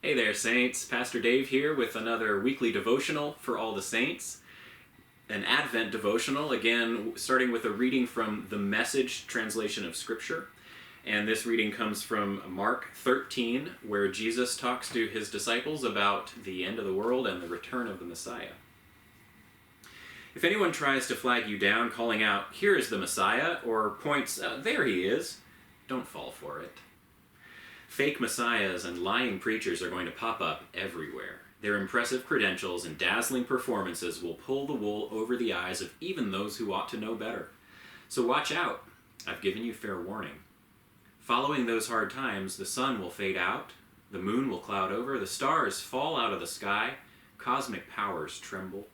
Hey there, Saints. Pastor Dave here with another weekly devotional for all the Saints. An Advent devotional, again, starting with a reading from the Message translation of Scripture. And this reading comes from Mark 13, where Jesus talks to his disciples about the end of the world and the return of the Messiah. If anyone tries to flag you down, calling out, "Here is the Messiah," or points, "There he is," don't fall for it. Fake messiahs and lying preachers are going to pop up everywhere. Their impressive credentials and dazzling performances will pull the wool over the eyes of even those who ought to know better. So watch out. I've given you fair warning. Following those hard times, the sun will fade out, the moon will cloud over, the stars fall out of the sky, cosmic powers tremble,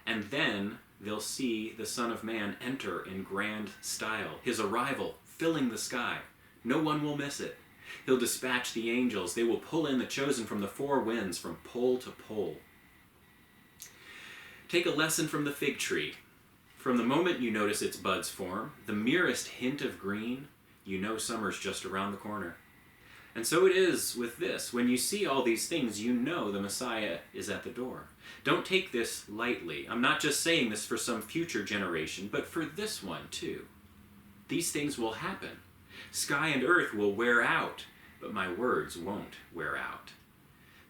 and then they'll see the Son of Man enter in grand style, his arrival filling the sky. No one will miss it. He'll dispatch the angels. They will pull in the chosen from the four winds, from pole to pole. Take a lesson from the fig tree. From the moment you notice its buds form, the merest hint of green, you know summer's just around the corner. And so it is with this. When you see all these things, you know the Messiah is at the door. Don't take this lightly. I'm not just saying this for some future generation, but for this one too. These things will happen. Sky and earth will wear out, but my words won't wear out.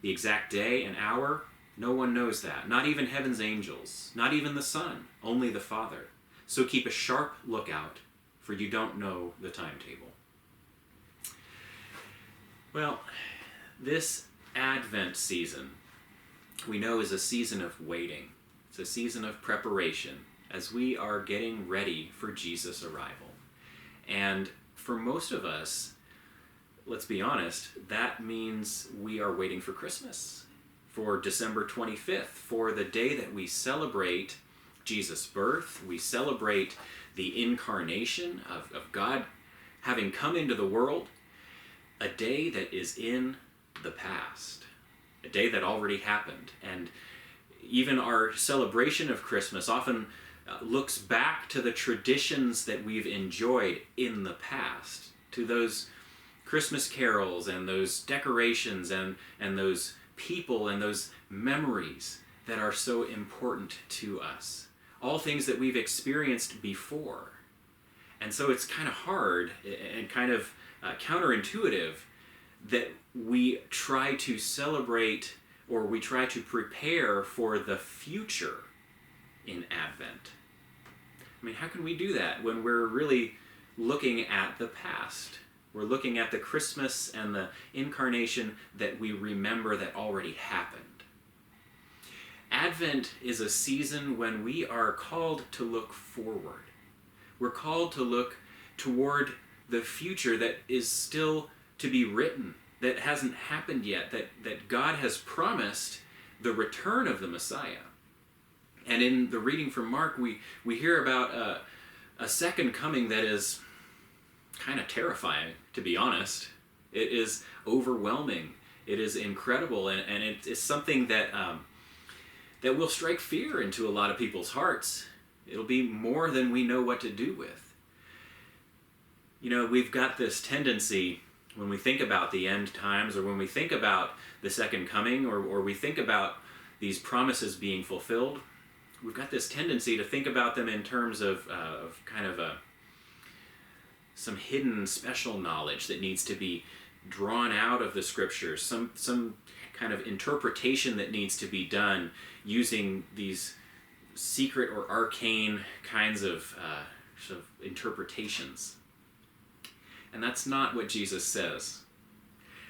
The exact day and hour, no one knows that. Not even heaven's angels, not even the Son, only the Father. So keep a sharp lookout, for you don't know the timetable. Well, this Advent season, we know, is a season of waiting. It's a season of preparation as we are getting ready for Jesus' arrival. And for most of us, let's be honest, that means we are waiting for Christmas, for December 25th, for the day that we celebrate Jesus' birth. We celebrate the incarnation of God having come into the world, a day that is in the past, a day that already happened. And even our celebration of Christmas often looks back to the traditions that we've enjoyed in the past, to those Christmas carols and those decorations and those people and those memories that are so important to us. All things that we've experienced before. And so it's kind of hard and kind of counterintuitive that we try to celebrate or we try to prepare for the future in Advent. I mean, how can we do that when we're really looking at the past? We're looking at the Christmas and the incarnation that we remember that already happened. Advent is a season when we are called to look forward. We're called to look toward the future that is still to be written, that hasn't happened yet, that God has promised the return of the Messiah. And in the reading from Mark, we hear about a second coming that is kind of terrifying, to be honest. It is overwhelming. It is incredible, and it is something that that will strike fear into a lot of people's hearts. It'll be more than we know what to do with. You know, we've got this tendency when we think about the end times, or when we think about the second coming, or we think about these promises being fulfilled, we've got this tendency to think about them in terms of kind of some hidden special knowledge that needs to be drawn out of the scriptures, some kind of interpretation that needs to be done using these secret or arcane kinds of sort of interpretations. And that's not what Jesus says.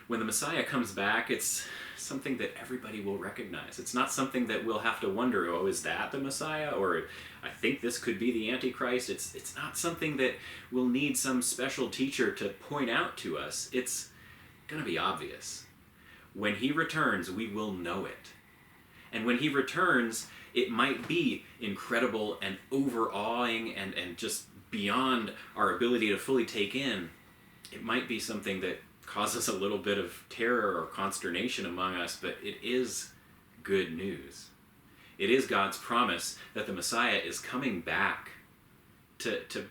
When the Messiah comes back, it's something that everybody will recognize. It's not something that we'll have to wonder, oh, is that the Messiah? Or I think this could be the Antichrist. It's not something that we'll need some special teacher to point out to us. It's going to be obvious. When he returns, we will know it. And when he returns, it might be incredible and overawing and just beyond our ability to fully take in. It might be something that causes a little bit of terror or consternation among us, but it is good news. It is God's promise that the Messiah is coming back to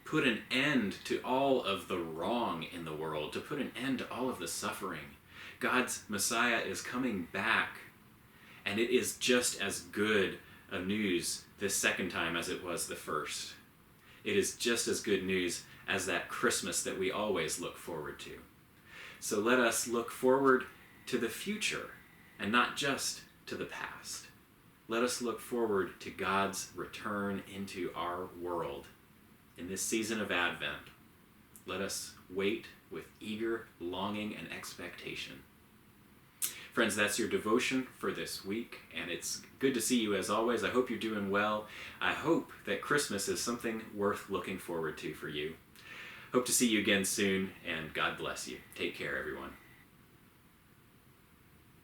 put an end to all of the wrong in the world, to put an end to all of the suffering, God's Messiah is coming back, and it is just as good a news this second time as it was the first. It is just as good news as that Christmas that we always look forward to. So let us look forward to the future and not just to the past. Let us look forward to God's return into our world in this season of Advent. Let us wait with eager longing and expectation. Friends, that's your devotion for this week, and it's good to see you as always. I hope you're doing well. I hope that Christmas is something worth looking forward to for you. Hope to see you again soon, and God bless you. Take care, everyone.